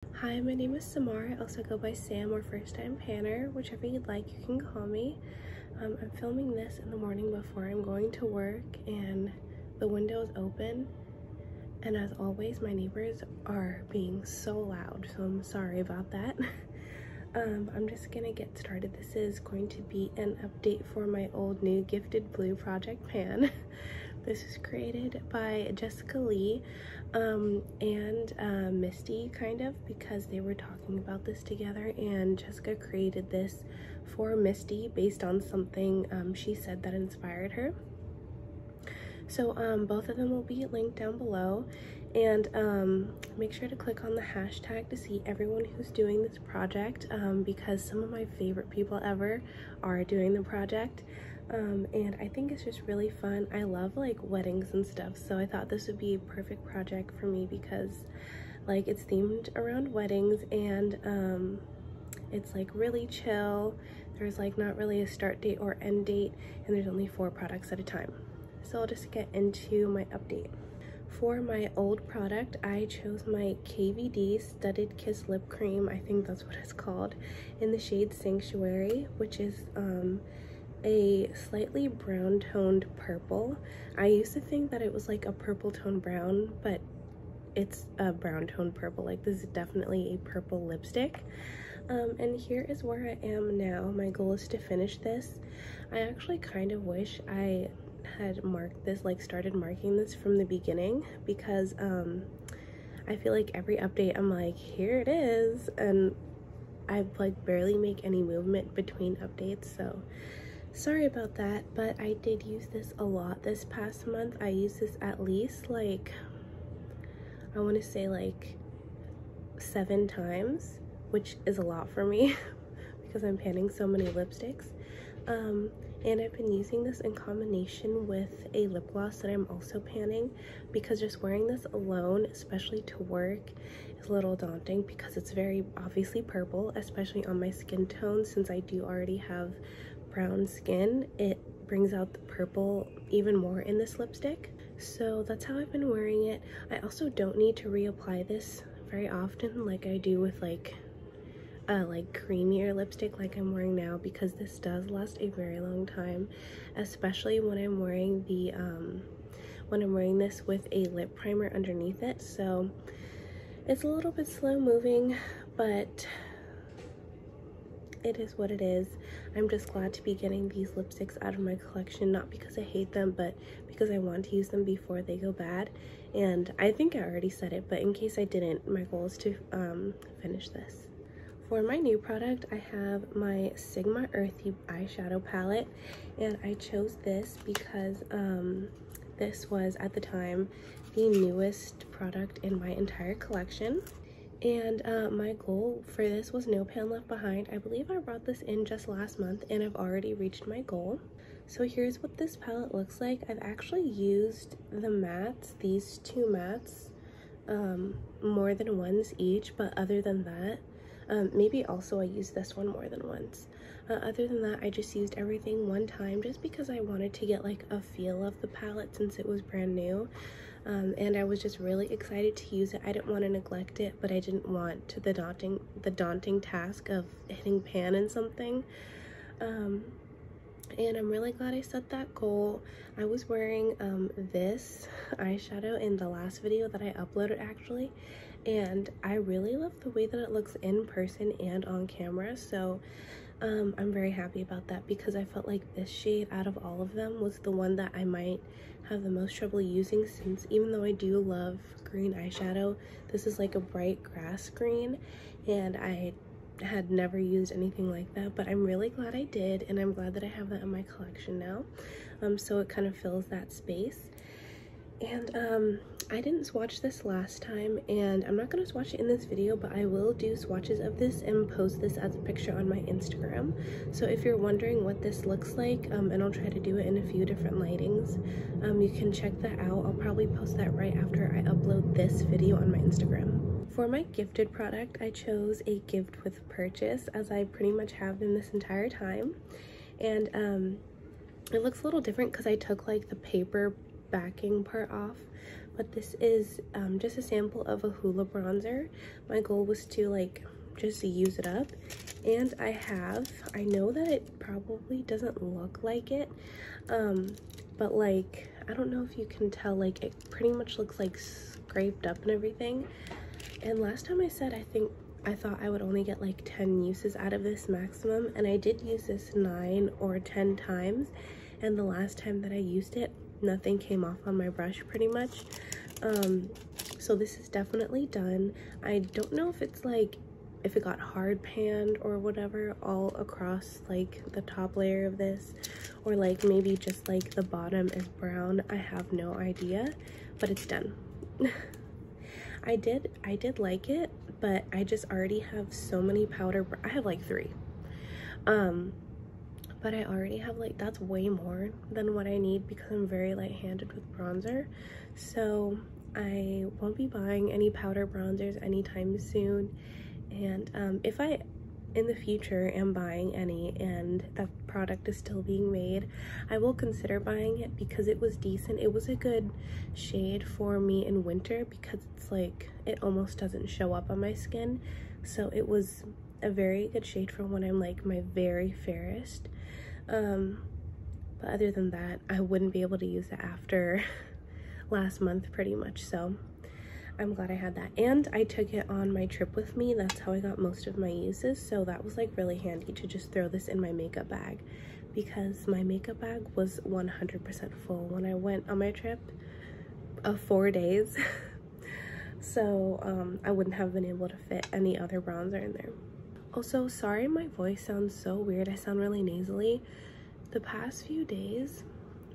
Hi, my name is Samar. I also go by Sam or First Time Panner, whichever you'd like, you can call me. I'm filming this in the morning before I'm going to work, and the window is open. And as always, my neighbors are being so loud, so I'm sorry about that. I'm just gonna get started. This is going to be an update for my old new Gifted Blue project pan. This is created by Jessica Lee and Misty, kind of, because they were talking about this together, and Jessica created this for Misty based on something she said that inspired her. So both of them will be linked down below, and make sure to click on the hashtag to see everyone who's doing this project, because some of my favorite people ever are doing the project. And I think it's just really fun. I love like weddings and stuff, so I thought this would be a perfect project for me because like it's themed around weddings, and it's like really chill. There's like not really a start date or end date, and there's only 4 products at a time. So I'll just get into my update. For my old product, I chose my KVD Studded Kiss Lip Cream, I think that's what it's called, in the shade Sanctuary, which is a slightly brown toned purple. I used to think that it was like a purple tone brown, but it's a brown tone purple. Like, this is definitely a purple lipstick. And here is where I am now. My goal is to finish this. I actually kind of wish I had marked this, like started marking this from the beginning, because I feel like every update I'm like, here it is, and I like barely make any movement between updates, so sorry about that. But I did use this a lot this past month. I used this at least like, I want to say like 7 times, which is a lot for me because I'm panning so many lipsticks. And I've been using this in combination with a lip gloss that I'm also panning, because just wearing this alone, especially to work, is a little daunting because it's very obviously purple, especially on my skin tone. Since I do already have brown skin, it brings out the purple even more in this lipstick. So that's how I've been wearing it. I also don't need to reapply this very often like I do with like creamier lipstick like I'm wearing now, because this does last a very long time, especially when I'm wearing the this with a lip primer underneath it. So it's a little bit slow moving, but it is what it is. I'm just glad to be getting these lipsticks out of my collection, not because I hate them, but because I want to use them before they go bad. And I think I already said it, but in case I didn't, my goal is to finish this. For my new product, I have my Sigma Earthy eyeshadow palette, and I chose this because this was at the time the newest product in my entire collection. And my goal for this was no pan left behind. I believe I brought this in just last month, and I've already reached my goal. So here's what this palette looks like. I've actually used the mattes, these 2 mattes, more than once each, but other than that, maybe also I used this one more than once. Other than that, I just used everything one time just because I wanted to get like a feel of the palette since it was brand new. And I was just really excited to use it. I didn't want to neglect it, but I didn't want to the daunting task of hitting pan in something. And I'm really glad I set that goal. I was wearing this eyeshadow in the last video that I uploaded actually, and I really love the way that it looks in person and on camera. So I'm very happy about that, because I felt like this shade out of all of them was the one that I might have the most trouble using, since even though I do love green eyeshadow, this is like a bright grass green, and I had never used anything like that. But I'm really glad I did, and I'm glad that I have that in my collection now. So it kind of fills that space. And I didn't swatch this last time, and I'm not going to swatch it in this video, but I will do swatches of this and post this as a picture on my Instagram. So if you're wondering what this looks like, and I'll try to do it in a few different lightings, you can check that out. I'll probably post that right after I upload this video on my Instagram. For my gifted product, I chose a gift with purchase, as I pretty much have been this entire time. And it looks a little different because I took like the paper backing part off, but this is just a sample of a Hoola bronzer. My goal was to like just use it up, and I know that it probably doesn't look like it, but like I don't know if you can tell, like it pretty much looks like scraped up and everything. And last time I said I thought I would only get like 10 uses out of this maximum, and I did use this 9 or 10 times, and the last time that I used it, nothing came off on my brush pretty much. So this is definitely done. I don't know if it's like if it got hard panned or whatever all across like the top layer of this, or like maybe just like the bottom is brown. I have no idea, but it's done. I did like it, but I just already have so many powder. I have like 3, but I already have like, that's way more than what I need because I'm very light-handed with bronzer. So I won't be buying any powder bronzers anytime soon. And if I in the future am buying any and that product is still being made, I will consider buying it because it was decent. It was a good shade for me in winter because it's like it almost doesn't show up on my skin, so it was a very good shade for when I'm like my very fairest. But other than that, I wouldn't be able to use it after last month pretty much, so I'm glad I had that. And I took it on my trip with me. That's how I got most of my uses, so that was like really handy to just throw this in my makeup bag because my makeup bag was 100% full when I went on my trip of 4 days. So I wouldn't have been able to fit any other bronzer in there. Also, sorry my voice sounds so weird. I sound really nasally. The past few days,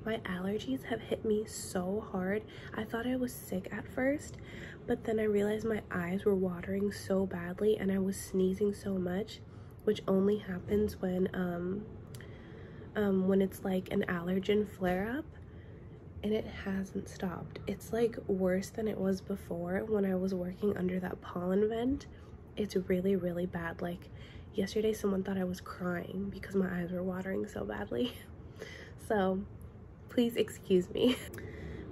my allergies have hit me so hard. I thought I was sick at first, but then I realized my eyes were watering so badly and I was sneezing so much, which only happens when it's like an allergen flare-up, and it hasn't stopped. It's like worse than it was before when I was working under that pollen vent. It's really, really bad. Like yesterday, someone thought I was crying because my eyes were watering so badly. So please excuse me.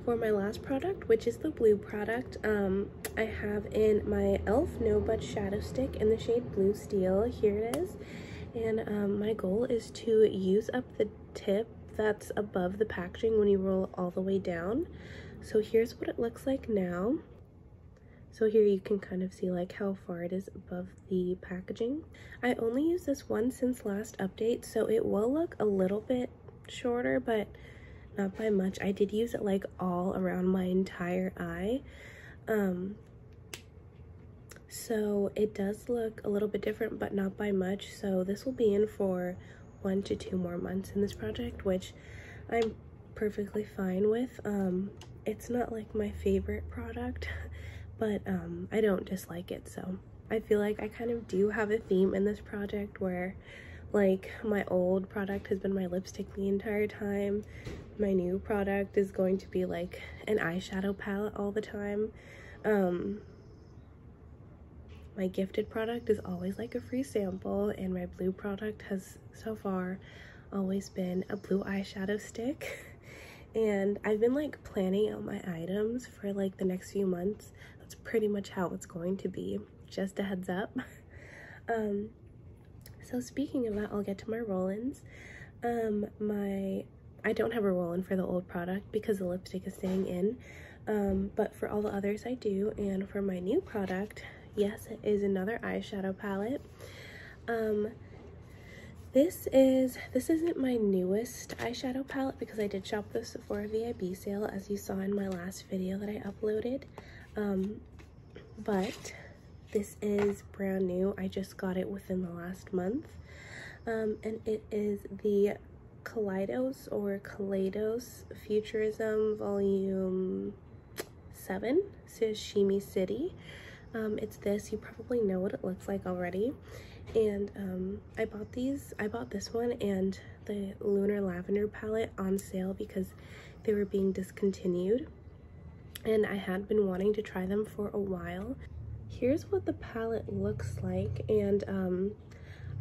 For my last product, which is the blue product, I have in my e.l.f. No Budge Shadow Stick in the shade Blue Steel. Here it is. And my goal is to use up the tip that's above the packaging when you roll all the way down. So here's what it looks like now. So here you can kind of see like how far it is above the packaging. I only used this one since last update, so it will look a little bit shorter, but not by much. I did use it like all around my entire eye. So it does look a little bit different, but not by much. So this will be in for 1 to 2 more months in this project, which I'm perfectly fine with. It's not like my favorite product, but I don't dislike it. So I feel like I kind of do have a theme in this project where like my old product has been my lipstick the entire time. My new product is going to be like an eyeshadow palette all the time. My gifted product is always like a free sample, and my blue product has so far always been a blue eyeshadow stick. And I've been like planning out my items for like the next few months. That's pretty much how it's going to be, just a heads up. So speaking of that, I'll get to my roll-ins. I don't have a roll-in for the old product because the lipstick is staying in, but for all the others I do. And for my new product, yes, it is another eyeshadow palette. This isn't my newest eyeshadow palette because I did shop this for a VIB sale, as you saw in my last video that I uploaded. But this is brand new. I just got it within the last month. And it is the Kaleidos or Kaleidos Futurism Volume 7 Sashimi City. It's this. You probably know what it looks like already. And I bought this one and the Lunar Lavender palette on sale because they were being discontinued, and I had been wanting to try them for a while. Here's what the palette looks like, and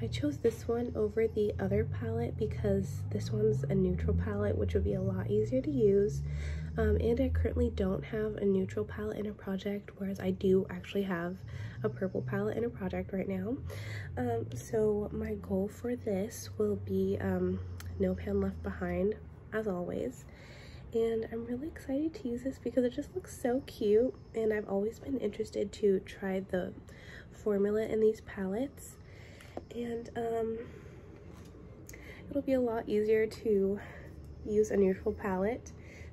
I chose this one over the other palette because this one's a neutral palette, which would be a lot easier to use. And I currently don't have a neutral palette in a project, whereas I do actually have a purple palette in a project right now. So my goal for this will be no pan left behind, as always. And I'm really excited to use this because it just looks so cute, and I've always been interested to try the formula in these palettes. And it'll be a lot easier to use a neutral palette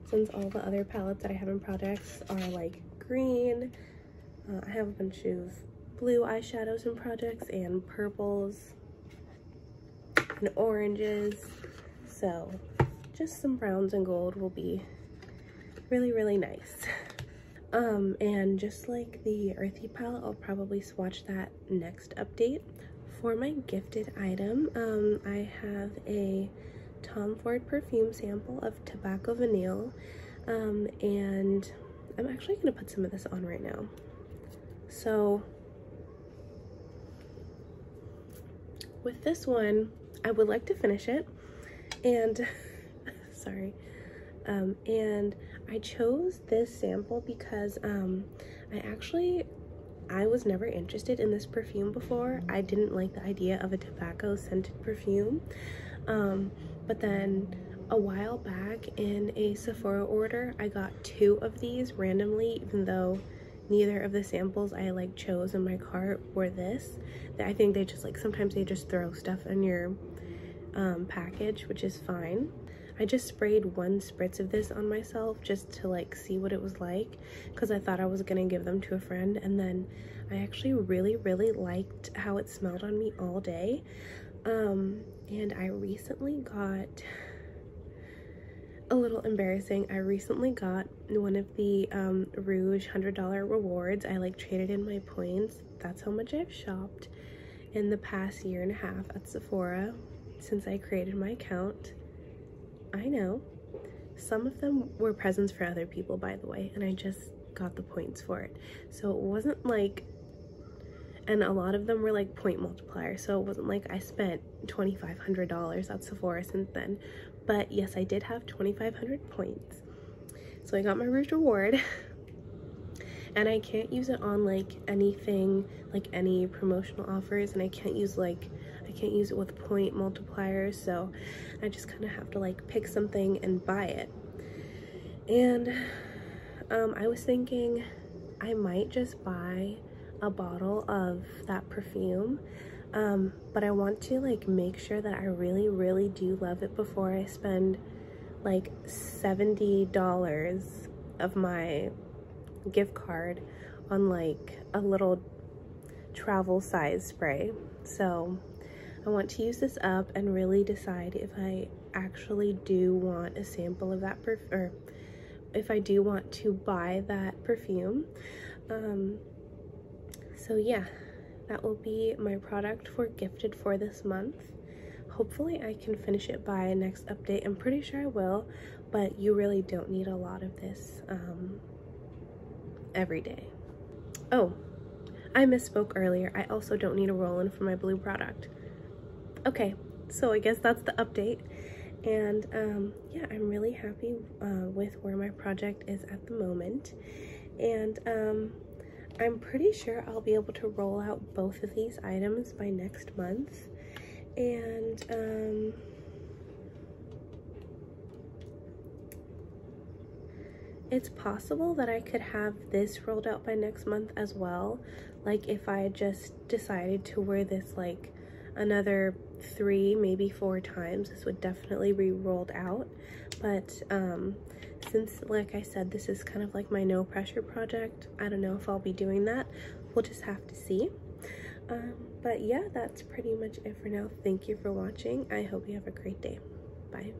since all the other palettes that I have in projects are like green. I have a bunch of blue eyeshadows in projects and purples and oranges, so just some browns and gold will be really, really nice. And just like the Earthy palette, I'll probably swatch that next update. For my gifted item, I have a Tom Ford perfume sample of Tobacco Vanille, and I'm actually gonna put some of this on right now. So with this one, I would like to finish it, and sorry, and I chose this sample because I was never interested in this perfume before. I didn't like the idea of a tobacco scented perfume, but then a while back in a Sephora order, I got 2 of these randomly, even though neither of the samples I like chose in my cart were this. I think they just like, sometimes they just throw stuff in your package, which is fine. I just sprayed 1 spritz of this on myself just to like see what it was like, because I thought I was gonna give them to a friend, and then I actually really, really liked how it smelled on me all day. And I recently got, a little embarrassing, I recently got one of the Rouge $100 rewards. I like traded in my points. That's how much I've shopped in the past 1.5 years at Sephora since I created my account. I know. Some of them were presents for other people, by the way, and I just got the points for it. So it wasn't like, and a lot of them were like point multipliers, so it wasn't like I spent $2,500 at Sephora since then. But yes, I did have 2,500 points. So I got my Rouge reward. And I can't use it on like anything, like any promotional offers, and I can't use it with point multipliers, so I just kind of have to like pick something and buy it. And I was thinking I might just buy a bottle of that perfume, but I want to like make sure that I really, really do love it before I spend like $70 of my gift card on like a little travel size spray. So I want to use this up and really decide if I actually do want a sample of that perfume, or if I do want to buy that perfume. So yeah, that will be my product for gifted for this month. Hopefully I can finish it by next update. I'm pretty sure I will, but you really don't need a lot of this every day. Oh, I misspoke earlier. I also don't need a roll-in for my blue product. Okay, so I guess that's the update. And yeah, I'm really happy with where my project is at the moment. And I'm pretty sure I'll be able to roll out both of these items by next month. And it's possible that I could have this rolled out by next month as well. Like if I just decided to wear this like another 3, maybe 4 times, this would definitely be rolled out. But since, like I said, this is kind of like my no pressure project, I don't know if I'll be doing that. We'll just have to see. But yeah, that's pretty much it for now. Thank you for watching. I hope you have a great day. Bye.